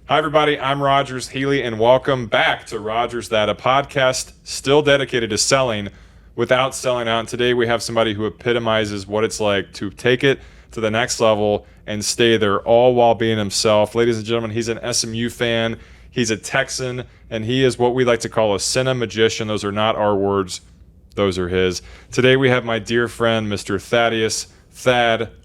Hi, everybody. I'm Rogers Healy, and welcome back to Rogers That, a podcast still dedicated to selling without selling out. And today we have somebody who epitomizes what it's like to take it to the next level and stay there, all while being himself. Ladies and gentlemen, he's an SMU fan, he's a Texan, and he is what we like to call a cinema-magician. Those are not our words, those are his. Today we have my dear friend, Mr. Thaddeus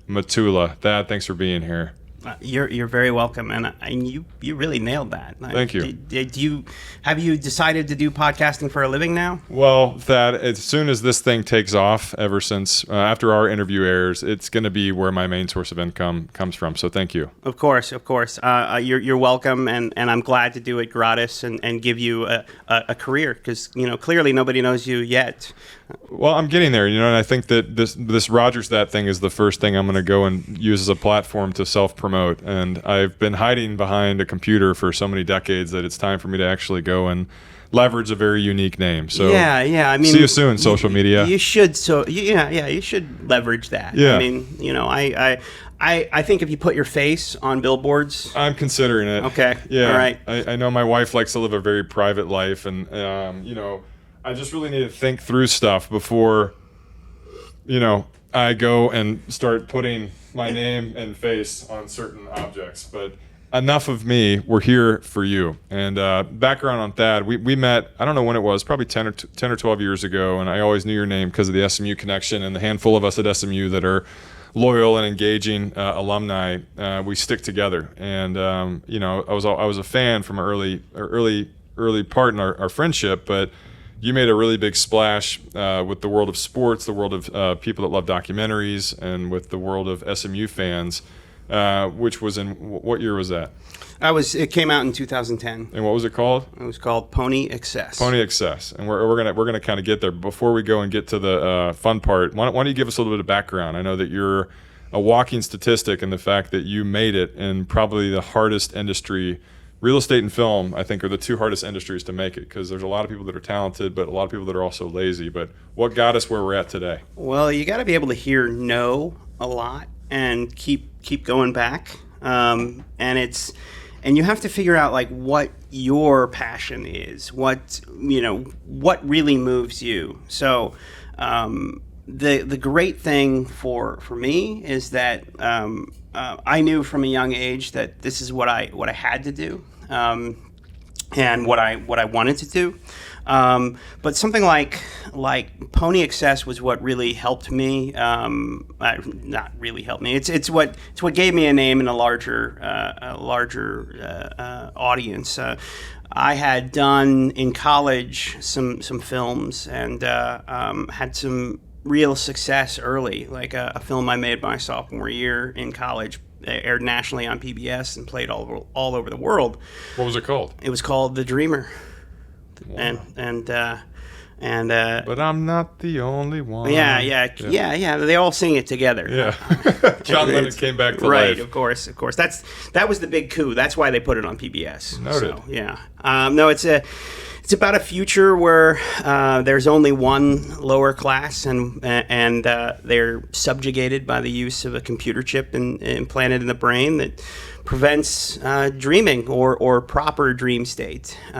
Matula. Thad, thanks for being here. You're very welcome, and you really nailed that. Thank you. Have you decided to do podcasting for a living now? Well, Thad, as soon as this thing takes off, ever since after our interview airs, it's going to be where my main source of income comes from. So thank you. Of course. You're welcome, and I'm glad to do it gratis and give you a career because clearly nobody knows you yet. Well, I'm getting there, and I think that this Rogers That thing is the first thing I'm going to go and use as a platform to self-promote. And I've been hiding behind a computer for so many decades that it's time for me to actually go and leverage a very unique name. So yeah. I mean, see you soon, social media. You should. You should leverage that. Yeah. I mean, I think if you put your face on billboards, I'm considering it. Okay. Yeah. All right. I know my wife likes to live a very private life, and I just really need to think through stuff before, I go and start putting my name and face on certain objects. But enough of me. We're here for you. And background on Thad, we met, I don't know when it was, probably 10 or 12 years ago, and I always knew your name because of the SMU connection and the handful of us at SMU that are loyal and engaging alumni. We stick together. And, I was a fan from an early part in our friendship, but you made a really big splash with the world of sports, the world of people that love documentaries, and with the world of SMU fans, which was in, what year was that? It came out in 2010. And what was it called? It was called Pony Excess. Pony Excess. And we're gonna kind of get there. But before we go and get to the fun part, why don't you give us a little bit of background? I know that you're a walking statistic in the fact that you made it in probably the hardest industry. Real estate and film, I think, are the two hardest industries to make it because there's a lot of people that are talented, but a lot of people that are also lazy. But what got us where we're at today? Well, you got to be able to hear no a lot and keep going back. And you have to figure out like what your passion is, what really moves you. So the great thing for me is that I knew from a young age that this is what I had to do, and what I wanted to do. But something like Pony Excess was what really helped me. Not really helped me. It's what gave me a name in a larger audience. I had done in college some films and had some real success early, like a film I made my sophomore year in college, aired nationally on PBS and played all over the world. What was it called? It was called The Dreamer. Wow. And but I'm not the only one. Yeah. They all sing it together. Yeah. John Lennon came back to right, life. Of course. That was the big coup. That's why they put it on PBS. Noted. So, yeah. No, it's about a future where there's only one lower class, and they're subjugated by the use of a computer chip implanted in the brain that prevents dreaming or proper dream state. It's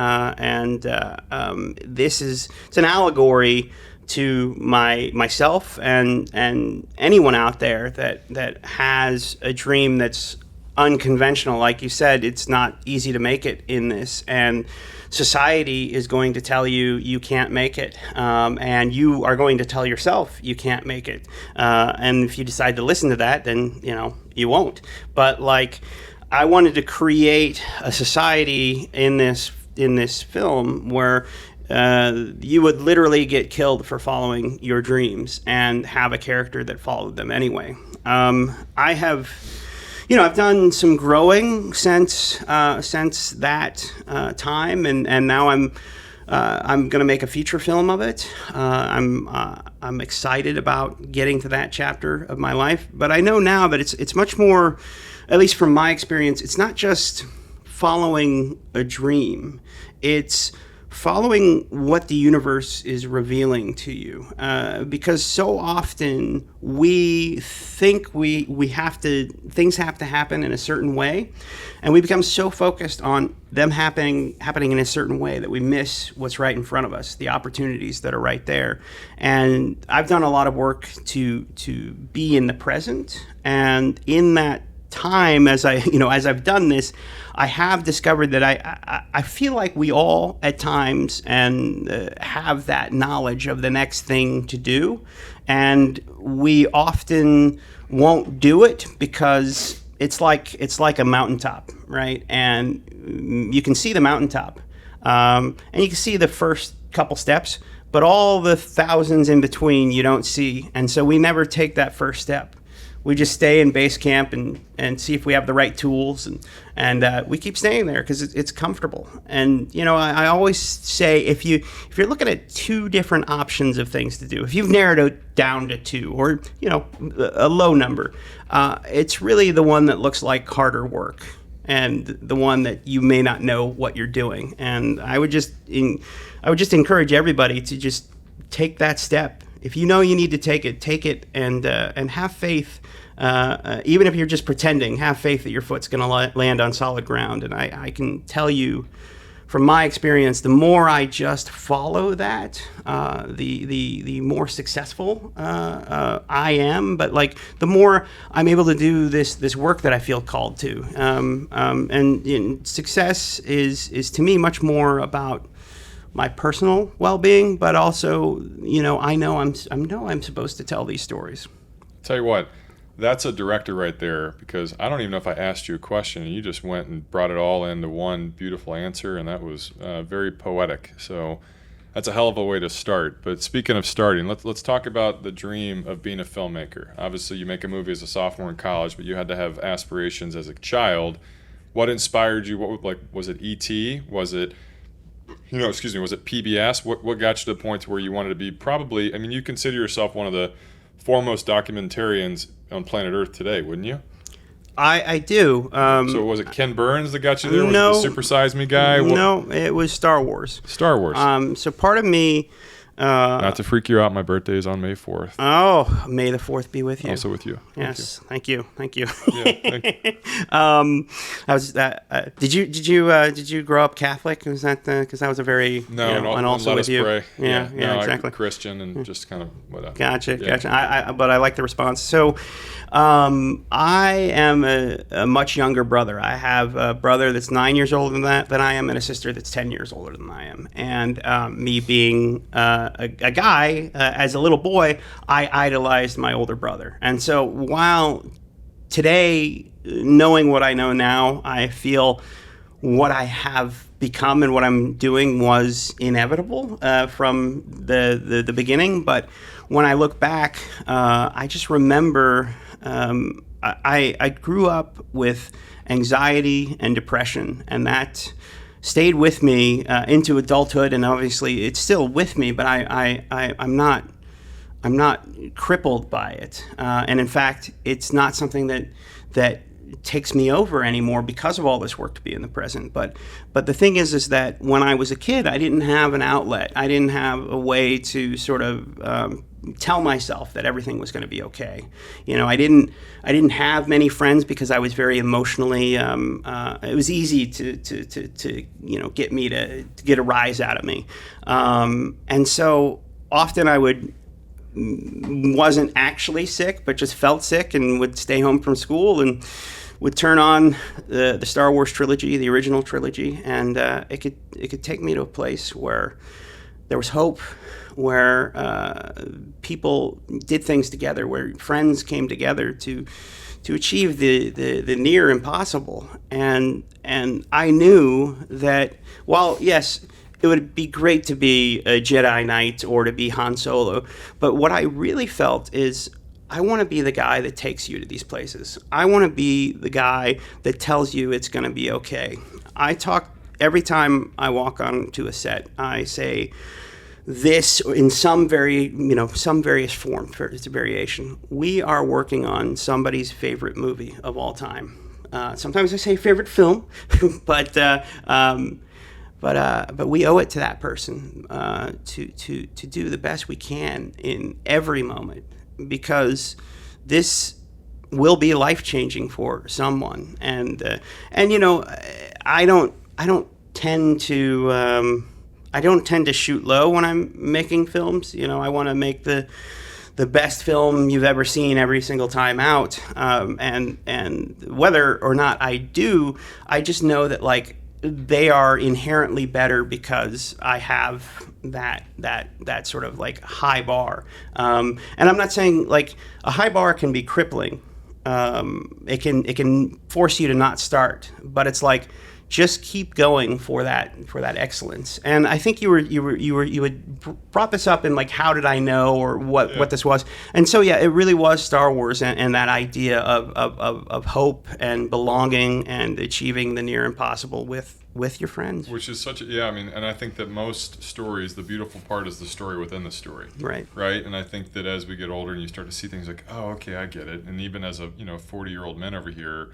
an allegory to myself and anyone out there that has a dream that's unconventional. Like you said, it's not easy to make it in this, and society is going to tell you can't make it, and you are going to tell yourself you can't make it, and if you decide to listen to that, then you won't. But I wanted to create a society in this film where you would literally get killed for following your dreams and have a character that followed them anyway. I've done some growing since that time, and now I'm going to make a feature film of it. I'm excited about getting to that chapter of my life, but I know now that it's much more, at least from my experience, it's not just following a dream. It's following what the universe is revealing to you, because so often we think we have to, things have to happen in a certain way, and we become so focused on them happening in a certain way that we miss what's right in front of us, the opportunities that are right there. And I've done a lot of work to be in the present, and in that time, as I've done this, I have discovered that I feel like we all at times have that knowledge of the next thing to do, and we often won't do it because it's like a mountaintop, right? And you can see the mountaintop, and you can see the first couple steps, but all the thousands in between you don't see, and so we never take that first step. We just stay in base camp and see if we have the right tools, and we keep staying there because it's comfortable. And I always say if you're looking at two different options of things to do, if you've narrowed it down to two, or a low number, it's really the one that looks like harder work and the one that you may not know what you're doing. And I would just encourage everybody to just take that step. If you know you need to take it, and have faith. Even if you're just pretending, have faith that your foot's going to land on solid ground. And I can tell you, from my experience, the more I just follow that, the more successful I am. But the more I'm able to do this work that I feel called to. And success is to me much more about my personal well-being, but also, I know I'm supposed to tell these stories. Tell you what, that's a director right there, because I don't even know if I asked you a question and you just went and brought it all into one beautiful answer, and that was very poetic. So that's a hell of a way to start. But speaking of starting, let's talk about the dream of being a filmmaker. Obviously, you make a movie as a sophomore in college, but you had to have aspirations as a child. What inspired you? Was it E.T.? Was it was it PBS? What got you to the point where you wanted to be probably, you consider yourself one of the foremost documentarians on planet Earth today, wouldn't you? I do. So was it Ken Burns that got you there? No. Was it the Super Size Me guy? No, it was Star Wars. Star Wars. So part of me... Not to freak you out, my birthday is on May 4th. Oh, May the 4th be with you. Also with you. Yes, thank you. Yeah, thank you. I was that. Did you grow up Catholic? Was that because I was a very and also let with us you? pray. Yeah, exactly. I'm Christian and just kind of whatever. Gotcha. But I like the response. So, I am a much younger brother. I have a brother that's 9 years older than I am, and a sister that's 10 years older than I am. And me being a guy, as a little boy, I idolized my older brother. And so while today, knowing what I know now, I feel what I have become and what I'm doing was inevitable from the beginning. But when I look back, I just remember I grew up with anxiety and depression, and that stayed with me into adulthood, and obviously it's still with me, but I'm not crippled by it, and in fact, it's not something that takes me over anymore because of all this work to be in the present. But the thing is that when I was a kid, I didn't have an outlet. I didn't have a way to sort of tell myself that everything was going to be okay. I didn't have many friends because I was very emotionally. It was easy to get me to get a rise out of me, and so often I wasn't actually sick, but just felt sick and would stay home from school and would turn on the Star Wars trilogy, the original trilogy, and it could take me to a place where there was hope, where people did things together, where friends came together to achieve the near impossible. And I knew that while, yes, it would be great to be a Jedi Knight or to be Han Solo, but what I really felt is I want to be the guy that takes you to these places. I want to be the guy that tells you it's going to be okay. I talk every time I walk onto a set. I say this in some various form. It's a variation. We are working on somebody's favorite movie of all time. Sometimes I say favorite film, but but we owe it to that person to do the best we can in every moment, because this will be life changing for someone. And I don't tend to shoot low when I'm making films. I want to make the best film you've ever seen every single time out. And whether or not I do, I just know that like they are inherently better because I have that sort of like high bar. And I'm not saying like a high bar can be crippling. It can force you to not start, but it's like just keep going for that excellence. And I think you had brought this up in like how did I know, or what this was. And so yeah, it really was Star Wars and that idea of hope and belonging and achieving the near impossible with your friends. Which is such a, I mean, and I think that most stories, the beautiful part is the story within the story. Right. And I think that as we get older and you start to see things like, oh, okay, I get it. And even as a 40-year-old man over here,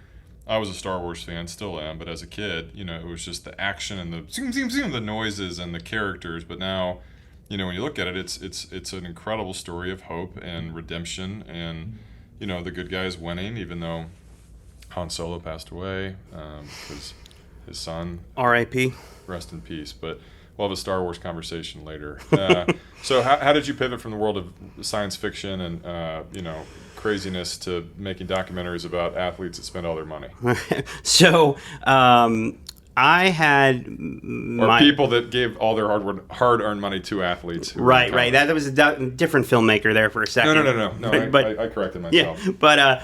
I was a Star Wars fan, still am, but as a kid, it was just the action and the zoom, zoom, zoom, the noises and the characters. But now, when you look at it, it's an incredible story of hope and redemption, and the good guys winning, even though Han Solo passed away because his son, R.I.P. rest in peace. But we'll have a Star Wars conversation later. So how did you pivot from the world of science fiction and craziness to making documentaries about athletes that spend all their money? So I had people that gave all their hard-earned money to athletes. Right. That was a different filmmaker there for a second. No. But I corrected myself. Yeah, but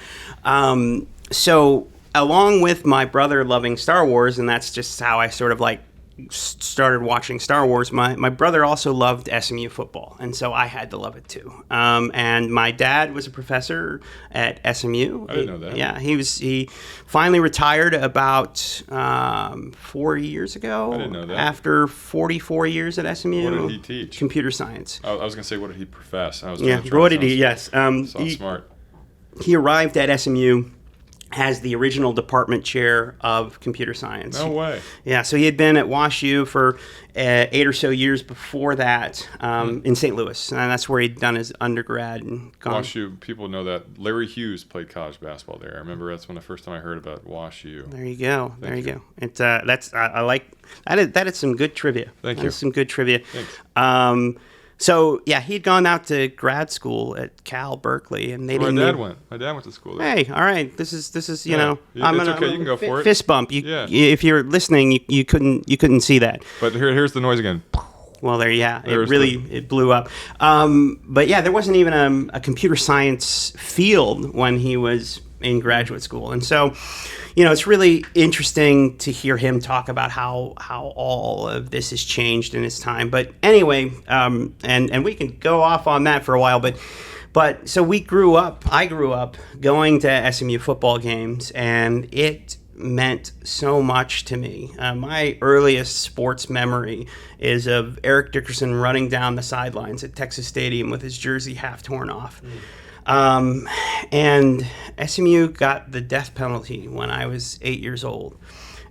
so along with my brother loving Star Wars, and that's just how I sort of like started watching Star Wars. My brother also loved SMU football, and so I had to love it too. And my dad was a professor at SMU. I didn't know that. Yeah, he finally retired about 4 years ago. I didn't know that. After 44 years at SMU. What did he teach? Computer science. I was going to say, what did he profess? I was What did he? Yes. Smart. He arrived at SMU as the original department chair of computer science. No way. Yeah, so he had been at WashU for 8 or so years before that in St. Louis, and that's where he'd done his undergrad and gone. WashU, people know that. Larry Hughes played college basketball there. I remember that's when the first time I heard about WashU. There you go. There you go. It's I like that. That is some good trivia. Thank you. That's some good trivia. Thanks. So yeah, he'd gone out to grad school at Cal Berkeley, and they didn't. My dad went to school there. Hey, all right. This is it's okay. You can go for it. Fist bump. If you're listening, you couldn't see that. But here's the noise again. Well, it blew up. But yeah, there wasn't even a computer science field when he was in graduate school, and so it's really interesting to hear him talk about how all of this has changed in his time. But anyway, and we can go off on that for a while, but so I grew up going to SMU football games, and it meant so much to me. My earliest sports memory is of Eric Dickerson running down the sidelines at Texas Stadium with his jersey half torn off. And SMU got the death penalty when I was 8 years old.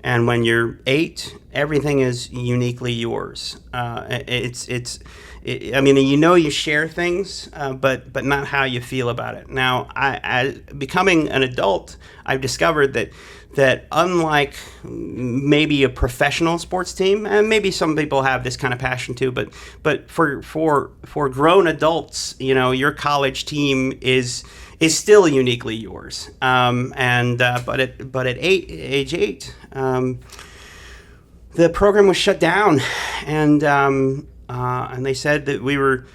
And when you're 8, everything is uniquely yours. You share things, but not how you feel about it. Now, I becoming an adult, I've discovered that unlike maybe a professional sports team, and maybe some people have this kind of passion too, but for grown adults, your college team is still uniquely yours. But at age 8, the program was shut down, and they said that we were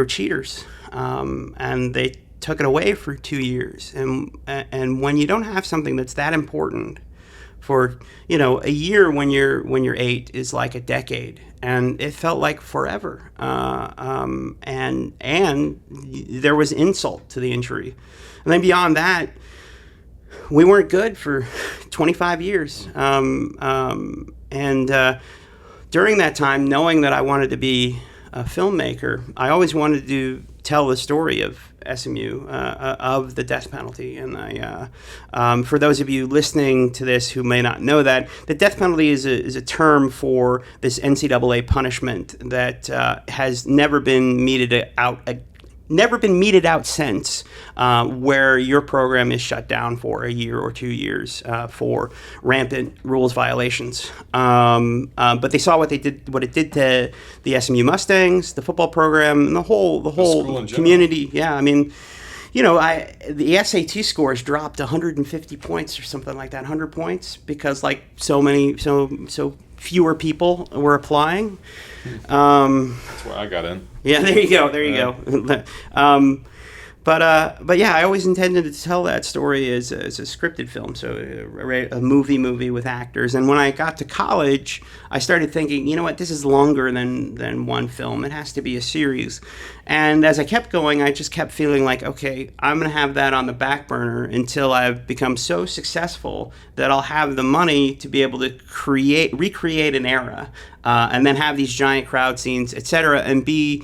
cheaters, and they took it away for 2 years. And when you don't have something that's that important for a year when you're 8 is like a decade, and it felt like forever. And there was insult to the injury, and then beyond that, we weren't good for 25 years. During that time, knowing that I wanted to be a filmmaker, I always wanted to tell the story of SMU of the death penalty. And for those of you listening to this who may not know that, the death penalty is a term for this NCAA punishment that has never been meted out since, where your program is shut down for a year or 2 years for rampant rules violations. But they saw what it did to the SMU Mustangs, the football program, and the whole community. Yeah, I mean, the SAT scores dropped 150 points or something like that, 100 points, because so fewer people were applying. That's where I got in. Yeah, there you go. But yeah, I always intended to tell that story as a scripted film, so a movie with actors. And when I got to college, I started thinking, you know what, this is longer than one film. It has to be a series. And as I kept going, I just kept feeling like, okay, I'm going to have that on the back burner until I've become so successful that I'll have the money to be able to recreate an era, and then have these giant crowd scenes, etc., and be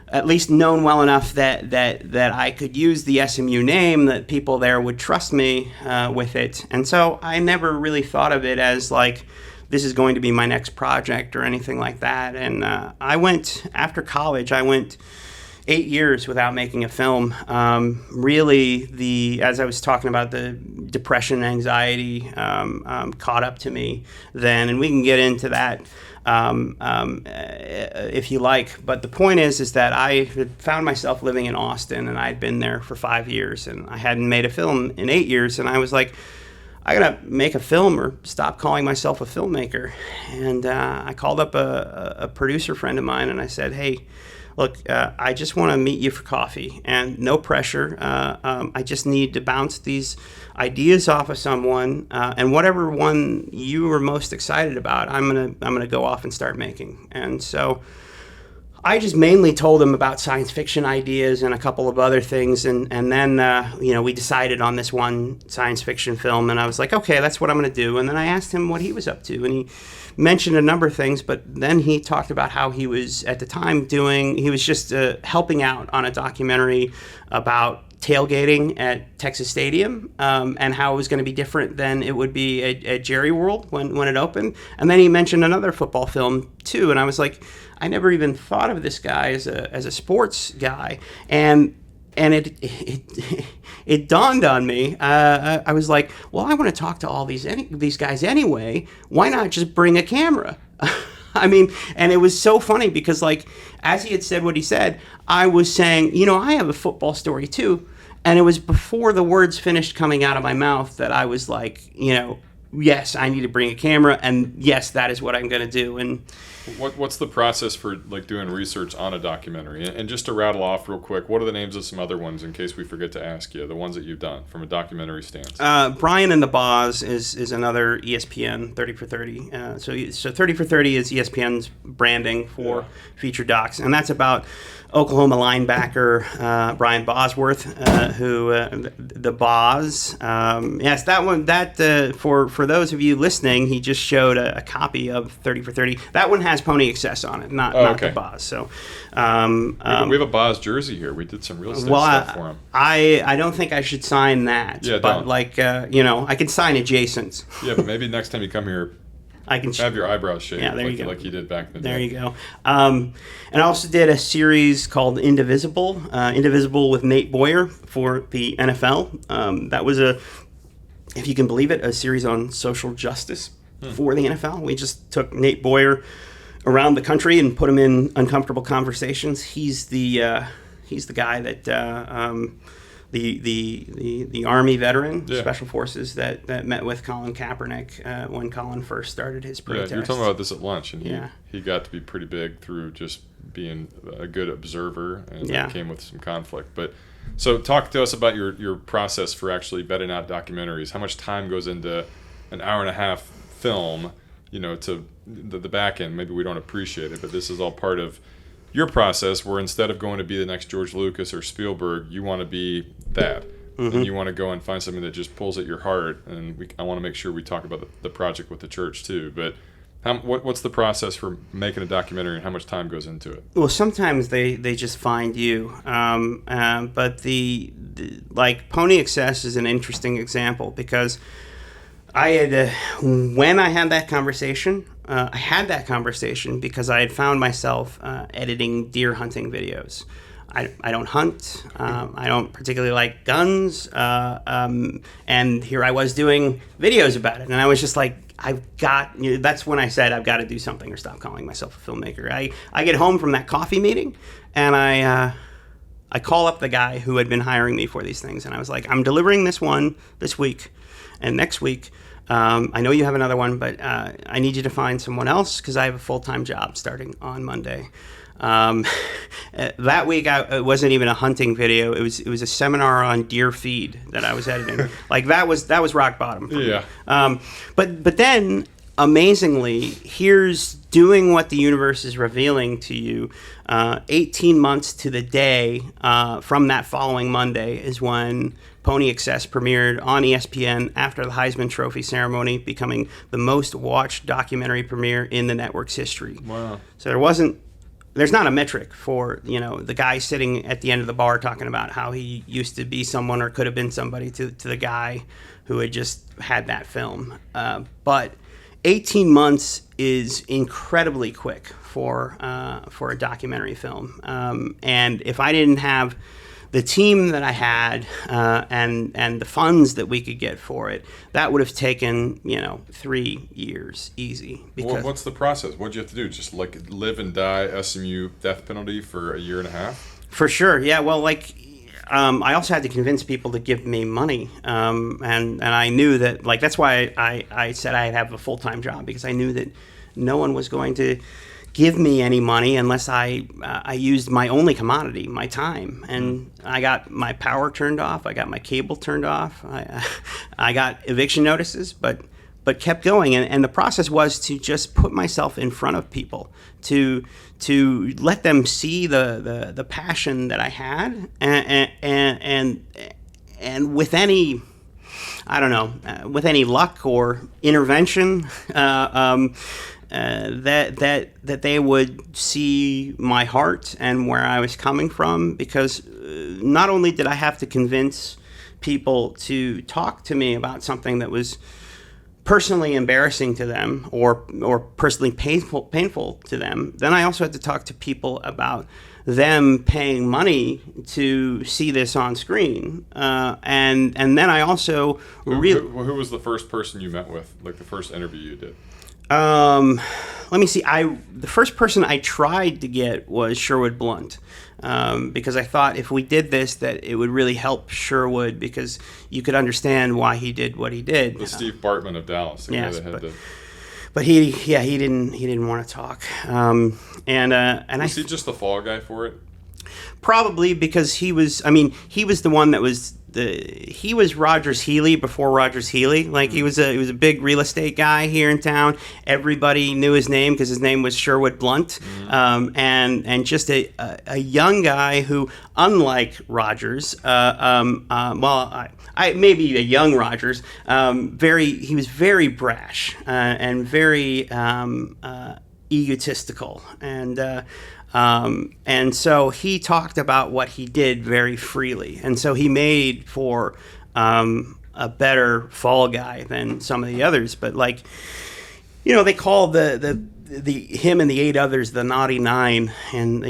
at least known well enough that I could use the SMU name, that people there would trust me with it. And so I never really thought of it as like, this is going to be my next project or anything like that. And after college, I went 8 years without making a film. Really, as I was talking about, the depression, anxiety caught up to me then, and we can get into that if you like. But the point is that I had found myself living in Austin, and I'd been there for 5 years, and I hadn't made a film in 8 years, and I was like, I gotta make a film or stop calling myself a filmmaker. And I called up a producer friend of mine, and I said, hey, look, I just want to meet you for coffee, and no pressure. I just need to bounce these ideas off of someone, and whatever one you are most excited about, I'm gonna go off and start making. And so I just mainly told him about science fiction ideas and a couple of other things, and then we decided on this one science fiction film, and I was like, okay, that's what I'm going to do. And then I asked him what he was up to, and he mentioned a number of things, but then he talked about how he was at the time he was just helping out on a documentary about tailgating at Texas Stadium, and how it was going to be different than it would be at Jerry World when it opened. And then he mentioned another football film too, and I was like, I never even thought of this guy as a sports guy, and it dawned on me. I was like, well, I want to talk to all these guys anyway. Why not just bring a camera? I mean, and it was so funny because, like, as he had said what he said, I was saying, I have a football story too. And it was before the words finished coming out of my mouth that I was like, yes, I need to bring a camera, and yes, that is what I'm going to do. And what's the process for like doing research on a documentary? And just to rattle off real quick, what are the names of some other ones in case we forget to ask you, the ones that you've done from a documentary stance? Brian and the Boz is another ESPN 30 for 30. So 30 for 30 is ESPN's branding for feature docs, and that's about Oklahoma linebacker Brian Bosworth, who the Boz. Yes, that one. That for those of you listening, he just showed a copy of 30 for 30. That one has Pony Excess on it, not the Boz. So we have a Boz jersey here. We did some real estate stuff for him. I don't think I should sign that. Yeah, but don't. I can sign adjacent. Yeah, but maybe next time you come here, I can have your eyebrows shaved, like you did back in the day. There you go. And I also did a series called Indivisible, Indivisible with Nate Boyer for the NFL. That was if you can believe it, a series on social justice for the NFL. We just took Nate Boyer around the country and put him in uncomfortable conversations. He's the guy that the Army veteran, Special Forces that met with Colin Kaepernick when Colin first started his protest. Yeah, you were talking about this at lunch, and he got to be pretty big through just being a good observer, and came with some conflict. But so talk to us about your process for actually vetting out documentaries. How much time goes into an hour-and-a-half film, to the back end? Maybe we don't appreciate it, but this is all part of your process, where instead of going to be the next George Lucas or Spielberg, you want to be that. Mm-hmm. And you want to go and find something that just pulls at your heart. And I want to make sure we talk about the project with the church too. But What's the process for making a documentary, and how much time goes into it? Well, sometimes they just find you, but like Pony Excess is an interesting example because I had when I had that conversation. I had that conversation because I had found myself editing deer hunting videos. I don't hunt. I don't particularly like guns. And here I was doing videos about it. And I was just like, that's when I said I've got to do something or stop calling myself a filmmaker. I get home from that coffee meeting and I call up the guy who had been hiring me for these things. And I was like, I'm delivering this one this week and next week. I know you have another one, but I need you to find someone else because I have a full-time job starting on Monday. That week, it wasn't even a hunting video. It was a seminar on deer feed that I was editing. Like that was rock bottom for me. But then, amazingly, here's doing what the universe is revealing to you. 18 months to the day from that following Monday is when Pony Excess premiered on ESPN after the Heisman Trophy ceremony, becoming the most watched documentary premiere in the network's history. Wow. So there's not a metric for, the guy sitting at the end of the bar talking about how he used to be someone or could have been somebody to the guy who had just had that film. But 18 months is incredibly quick for a documentary film. And if I didn't have the team that I had and the funds that we could get for it, that would have taken 3 years easy. Well, what's the process? What'd you have to do? Just like live and die SMU death penalty for a year and a half? For sure, yeah. Well, I also had to convince people to give me money, and I knew that that's why I said I'd have a full-time job, because I knew that no one was going to give me any money unless I used my only commodity, my time. And I got my power turned off. I got my cable turned off. I got eviction notices, but kept going. And the process was to just put myself in front of people, to let them see the passion that I had, and with any, I don't know, with any luck or intervention, that they would see my heart and where I was coming from, because not only did I have to convince people to talk to me about something that was personally embarrassing to them or personally painful to them, then I also had to talk to people about them paying money to see this on screen, and then I also who was the first person you met with, like the first interview you did? Let me see. The first person I tried to get was Sherwood Blunt, because I thought if we did this, that it would really help Sherwood, because you could understand why he did what he did. The Steve Bartman of Dallas. Yes, but he didn't want to talk. Was he just the fall guy for it? Probably because he was the one that was he was Rogers Healy before Rogers Healy. Like he was a big real estate guy here in town. Everybody knew his name because his name was Sherwood Blunt. And just a young guy who, unlike Rogers, maybe a young Rogers, he was very brash and very egotistical, and so he talked about what he did very freely, and so he made for a better fall guy than some of the others. But they call him and the 8 others the Naughty Nine, and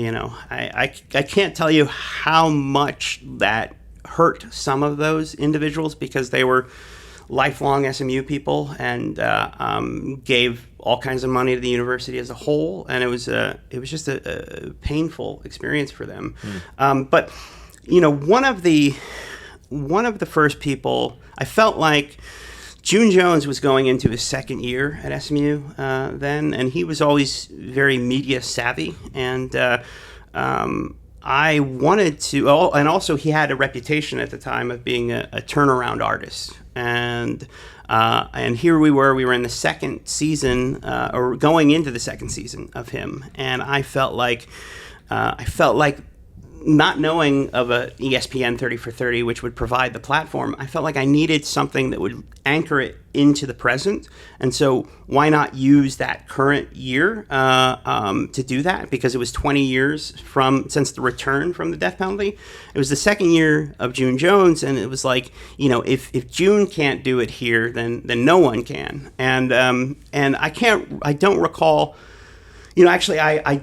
I can't tell you how much that hurt some of those individuals, because they were lifelong SMU people and gave all kinds of money to the university as a whole, and it was just a painful experience for them. But one of the first people, I felt like June Jones was going into his second year at SMU then, and he was always very media savvy, and I wanted to, and also he had a reputation at the time of being a turnaround artist, and here we were in the second season, or going into the second season of him, and I felt like not knowing of a ESPN 30 for 30, which would provide the platform, I felt like I needed something that would anchor it into the present. And so why not use that current year to do that? Because it was 20 years since the return from the death penalty. It was the second year of June Jones, and it was like, if June can't do it here, then no one can. And I don't recall, actually I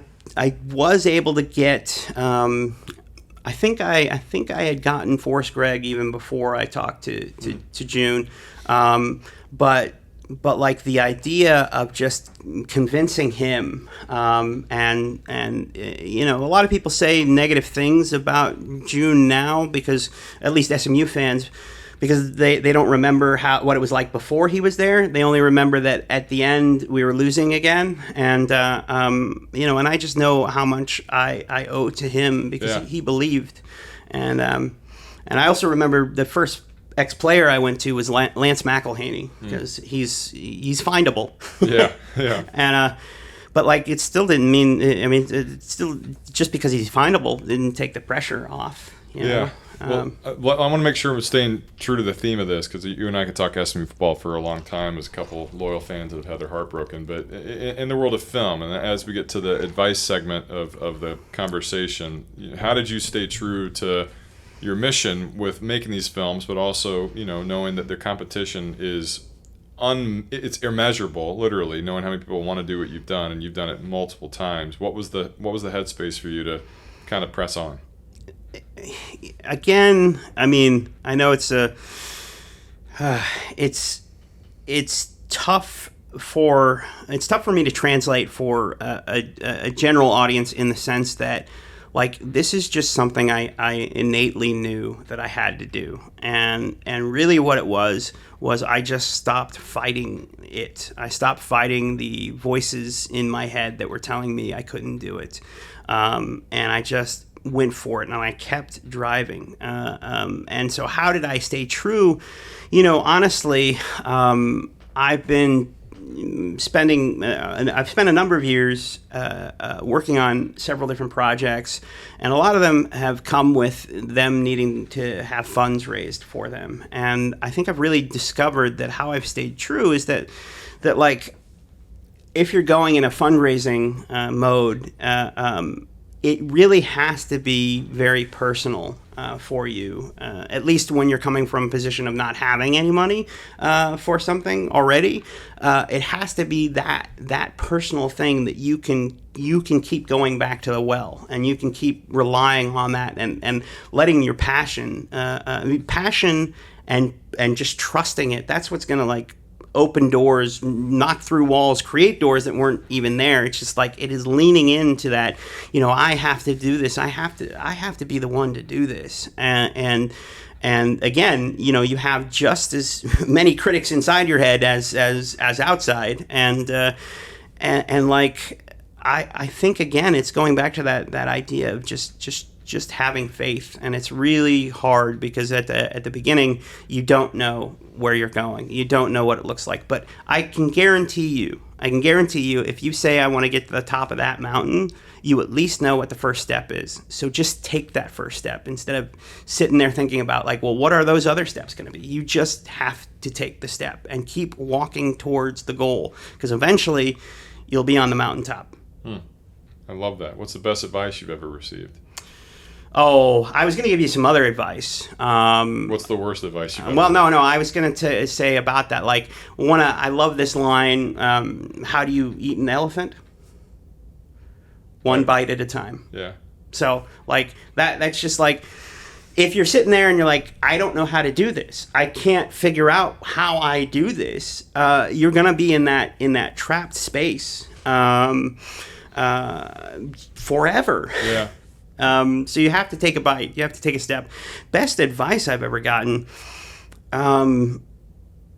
was able to get. I think I had gotten Forrest Gregg even before I talked to June, but like the idea of just convincing him, and a lot of people say negative things about June now, because at least SMU fans, because they don't remember what it was like before he was there. They only remember that at the end we were losing again, and and I just know how much I owe to him, because he believed, and I also remember the first ex-player I went to was Lance McElhaney, because he's findable. Yeah. And but like, it still didn't mean. I mean, it's still, just because he's findable didn't take the pressure off. You know? Well, I want to make sure we're staying true to the theme of this, because you and I could talk SMU football for a long time as a couple loyal fans that have had their heart broken. But in the world of film, and as we get to the advice segment of the conversation, how did you stay true to your mission with making these films, but also, knowing that the competition is it's immeasurable, literally, knowing how many people want to do what you've done, and you've done it multiple times. What was the headspace for you to kind of press on? Again, I mean, I know it's tough for me to translate for a general audience, in the sense that, like, this is just something I innately knew that I had to do, and really what it was I just stopped fighting it. I stopped fighting the voices in my head that were telling me I couldn't do it, and I just went for it, and I kept driving. And so how did I stay true? Honestly, I've spent a number of years working on several different projects, and a lot of them have come with them needing to have funds raised for them. And I think I've really discovered that how I've stayed true is that like, if you're going in a fundraising mode, it really has to be very personal for you, at least when you're coming from a position of not having any money for something already. It has to be that personal thing that you can keep going back to the well, and you can keep relying on that, and letting your passion and just trusting it. That's what's gonna, like, open doors, knock through walls, create doors that weren't even there. It's just like, it is leaning into that, I have to do this. I have to be the one to do this. And again, you have just as many critics inside your head as outside. And like, I think, again, it's going back to that idea of just having faith. And it's really hard, because at the beginning, you don't know where you're going. You don't know what it looks like. But I can guarantee you, if you say, I want to get to the top of that mountain, you at least know what the first step is. So just take that first step, instead of sitting there thinking about, like, well, what are those other steps going to be? You just have to take the step and keep walking towards the goal, because eventually you'll be on the mountaintop. I love that. What's the best advice you've ever received? Oh, I was going to give you some other advice. What's the worst advice you've ever Well, no, I was going to say about that. Like, I love this line, how do you eat an elephant? One bite at a time. Yeah. So, like, that's just like, if you're sitting there and you're like, I don't know how to do this, I can't figure out how I do this, you're going to be in that trapped space forever. Yeah. So you have to take a bite. You have to take a step. Best advice I've ever gotten,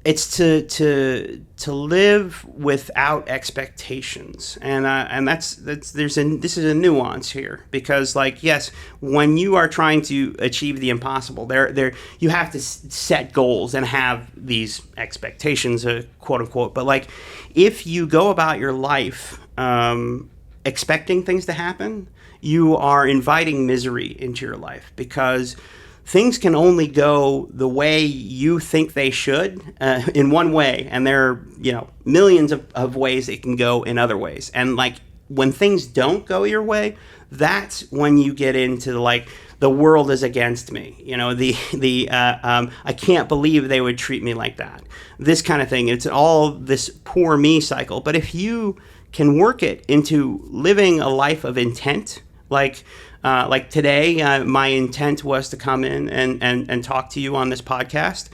it's to live without expectations, and this is a nuance here, because, like, yes, when you are trying to achieve the impossible, you have to set goals and have these expectations, quote unquote. But, like, if you go about your life expecting things to happen, you are inviting misery into your life, because things can only go the way you think they should in one way, and there are millions of ways it can go in other ways. And like when things don't go your way, that's when you get into like the world is against me. I can't believe they would treat me like that. This kind of thing. It's all this poor me cycle. But if you can work it into living a life of intent, like today, my intent was to come in and talk to you on this podcast,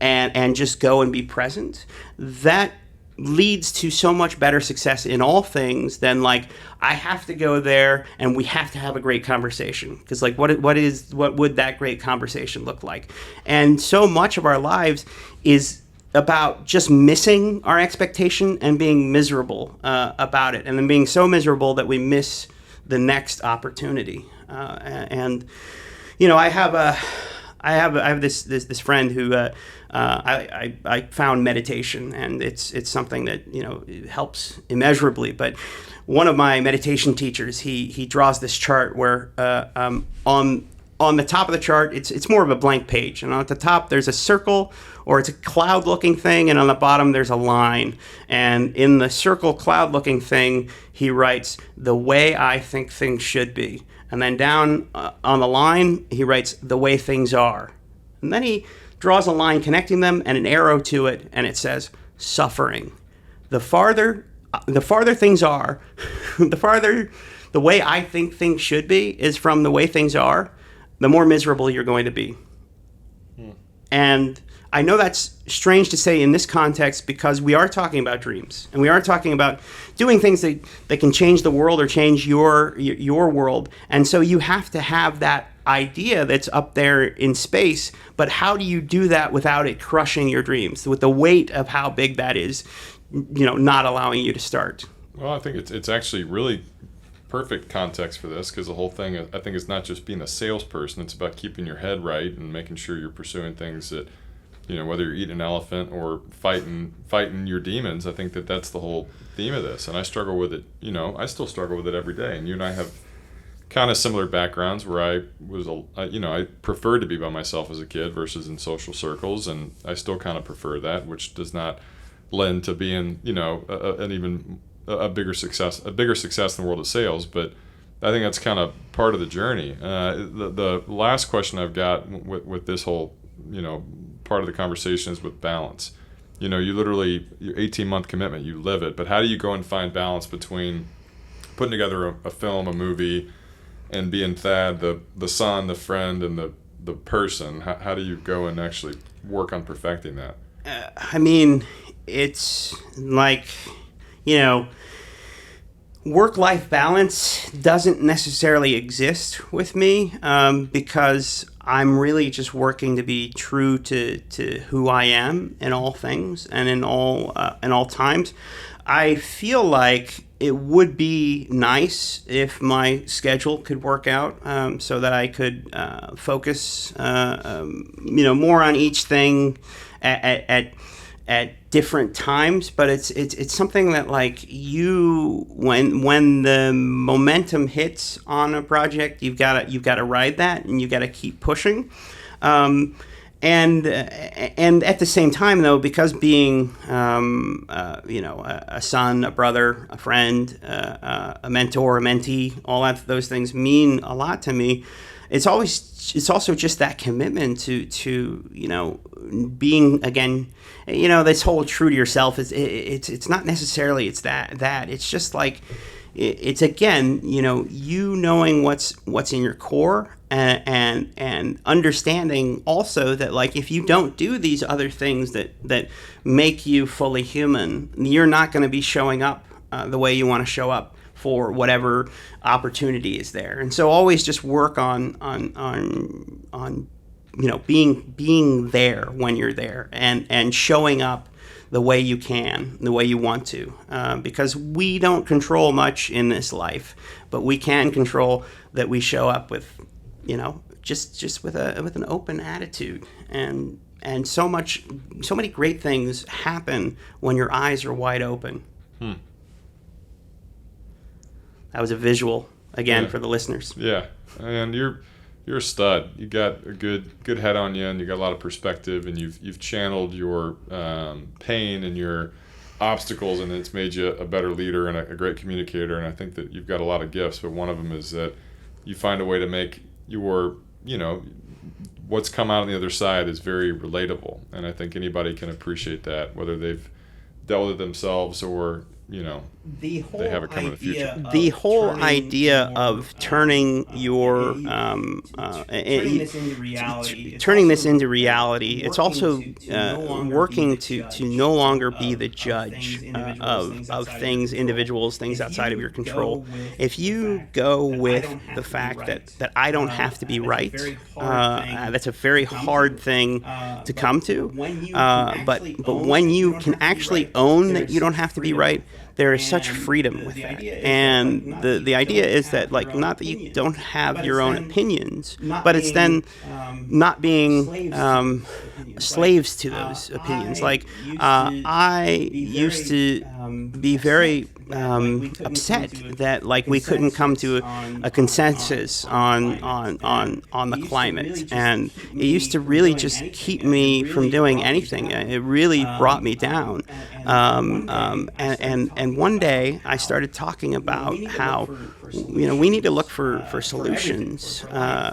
and just go and be present. That leads to so much better success in all things than like I have to go there and we have to have a great conversation, because like what would that great conversation look like? And so much of our lives is about just missing our expectation and being miserable about it, and then being so miserable that we miss the next opportunity. And I have this friend who I found meditation, and it's something that it helps immeasurably. But one of my meditation teachers, he draws this chart where on the top of the chart, it's more of a blank page, and at the top there's a circle, or it's a cloud-looking thing, and on the bottom there's a line. And in the circle cloud-looking thing, he writes, "The way I think things should be." And then down on the line, he writes, "The way things are." And then he draws a line connecting them and an arrow to it, and it says, "Suffering." The farther things are, the way I think things should be is from the way things are, the more miserable you're going to be. And I know that's strange to say in this context, because we are talking about dreams, and we are talking about doing things that can change the world or change your world. And so you have to have that idea that's up there in space, but how do you do that without it crushing your dreams, with the weight of how big that is, not allowing you to start? Well, I think it's actually really perfect context for this, because the whole thing, I think, is not just being a salesperson. It's about keeping your head right and making sure you're pursuing things that, whether you're eating an elephant or fighting your demons. I think that's the whole theme of this, and I struggle with it. I still struggle with it every day. And you and I have kind of similar backgrounds, where I was, I preferred to be by myself as a kid versus in social circles, and I still kind of prefer that, which does not lend to being, a bigger success in the world of sales. But I think that's kind of part of the journey. The last question I've got with this whole, part of the conversation is with balance. You literally, your 18-month commitment, you live it, but how do you go and find balance between putting together a film, a movie, and being Thad, the son, the friend, and the person? How do you go and actually work on perfecting that? It's like, work-life balance doesn't necessarily exist with me, because I'm really just working to be true to who I am in all things and in all times. I feel like it would be nice if my schedule could work out, so that I could focus more on each thing at different times. But it's something that, like, when the momentum hits on a project, you've got to ride that, and you've got to keep pushing. And at the same time, though, because being a son, a brother, a friend, a mentor, a mentee, all those things mean a lot to me. It's also just that commitment to being, again, this whole true to yourself. It's not necessarily that it's just like, it's again, knowing what's in your core, and understanding also that, like, if you don't do these other things that make you fully human, you're not going to be showing up the way you want to show up for whatever opportunity is there. And so always just work on being there when you're there, and showing up the way you can, the way you want to, because we don't control much in this life, but we can control that we show up with, just with an open attitude, and so many great things happen when your eyes are wide open. That was a visual again for the listeners. Yeah, and you're a stud. You got a good head on you, and you got a lot of perspective, and you've channeled your pain and your obstacles, and it's made you a better leader and a great communicator. And I think that you've got a lot of gifts, but one of them is that you find a way to make your, what's come out on the other side is very relatable. And I think anybody can appreciate that, whether they've dealt with it themselves or, they have it coming in the future. The whole idea of turning your turning this into reality. It's also working to no longer be the judge of things, individuals, things outside of your control. If you go with the fact that I don't have to be right, that's a very hard thing to come to. But when you can actually own that you don't have to be right, there is such freedom with that. And the idea is that, not that you don't have your own opinions, but it's then not being slaves to those opinions. I used to be very upset that we couldn't come to a consensus on the climate, and it used to really just keep me from doing anything. It really brought me down. And one day I started talking about how we need to look for solutions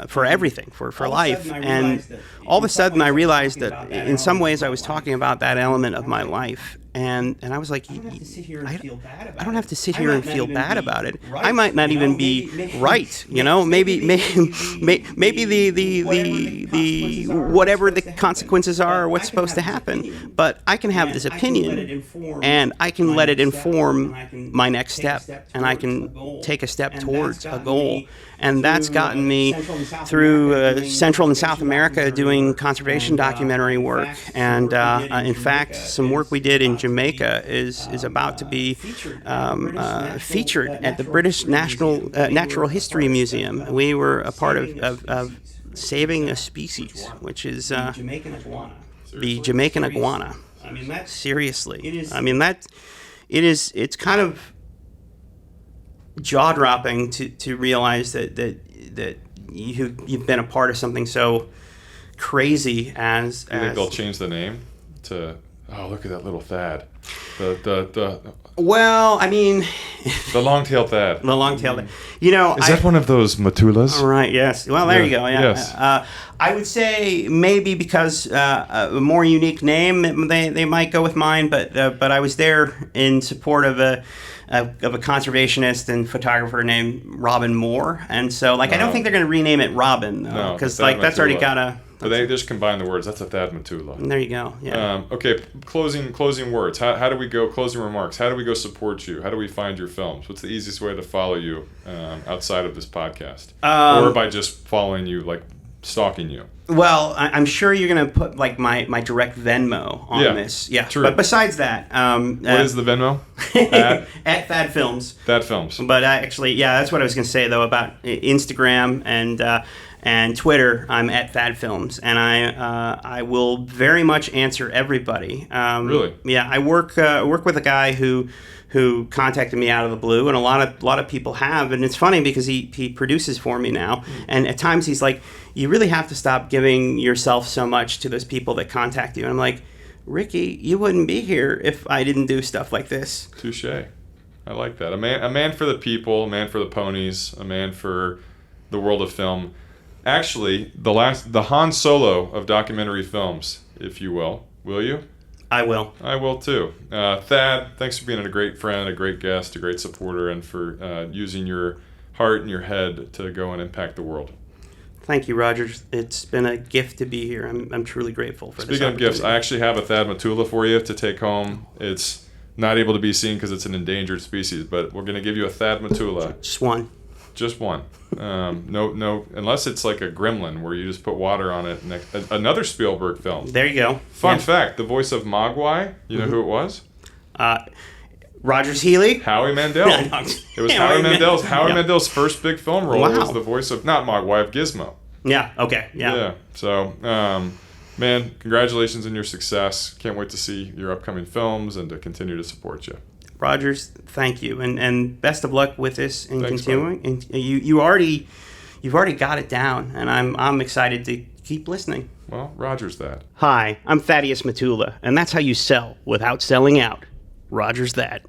for everything, for life. And all of a sudden I realized that in some ways I was talking about that element of my life. And I was like, I don't have to sit here and feel bad about it. I might not even be right, Maybe the whatever the consequences are or what's supposed to happen. But I can have this opinion, and I can let it inform my next step, and I can take a step towards a goal. And that's gotten me through Central and South America doing conservation documentary work. And in fact, some work we did in Jamaica is about to be featured at the British Natural History Museum. We were a part of saving a species, which is the Jamaican iguana. Seriously. It's kind of jaw-dropping to realize that you've been a part of something so crazy as. Do you think they'll change the name to? Oh, look at that little Thad. Well, the long-tailed Thad. The long-tailed. Is that one of those Matulas? All right. Yes. Well, there you go. Yeah. Yes. I would say maybe because a more unique name, they might go with mine. But I was there in support of a conservationist and photographer named Robin Moore, and so I don't think they're going to rename it Robin, though, because that's already got a. But they just combine the words. That's a Thad Matula. There you go. Yeah. Okay. Closing words. How do we go? Closing remarks. How do we go support you? How do we find your films? What's the easiest way to follow you outside of this podcast, or by just following you, stalking you? Well, I'm sure you're going to put my direct Venmo on this. Yeah. True. But besides that, what is the Venmo? At Thad Films. Thad Films. But actually, that's what I was going to say though about Instagram and Twitter. I'm at Thad Films, and I will very much answer everybody. Really? Yeah. I work with a guy who contacted me out of the blue, and a lot of people have, and it's funny because he produces for me now, and at times he's like, you really have to stop giving yourself so much to those people that contact you, and I'm like, Ricky, you wouldn't be here if I didn't do stuff like this. Touche. I like that. A man for the people, a man for the ponies, a man for the world of film. Actually, the Han Solo of documentary films, if you will you? I will. I will too. Thad, thanks for being a great friend, a great guest, a great supporter, and for using your heart and your head to go and impact the world. Thank you, Roger. It's been a gift to be here. I'm truly grateful for this opportunity. Speaking of gifts, I actually have a Thad Matula for you to take home. It's not able to be seen because it's an endangered species, but we're going to give you a Thad Matula. Just one. No, unless it's like a gremlin where you just put water on it. Another Spielberg film. There you go. Fun fact, the voice of Mogwai, you know who it was? Rogers Healy? Howie Mandel. It was Howie Mandel's first big film role. Wow. It was the voice of, not Mogwai, of Gizmo. Yeah, okay, yeah. Yeah, so, man, congratulations on your success. Can't wait to see your upcoming films and to continue to support you. Rogers, thank you, and best of luck with this and Thanks, continuing. And you've already got it down, and I'm excited to keep listening. Well, Rogers that. Hi, I'm Thaddeus Matula, and that's how you sell without selling out. Rogers that.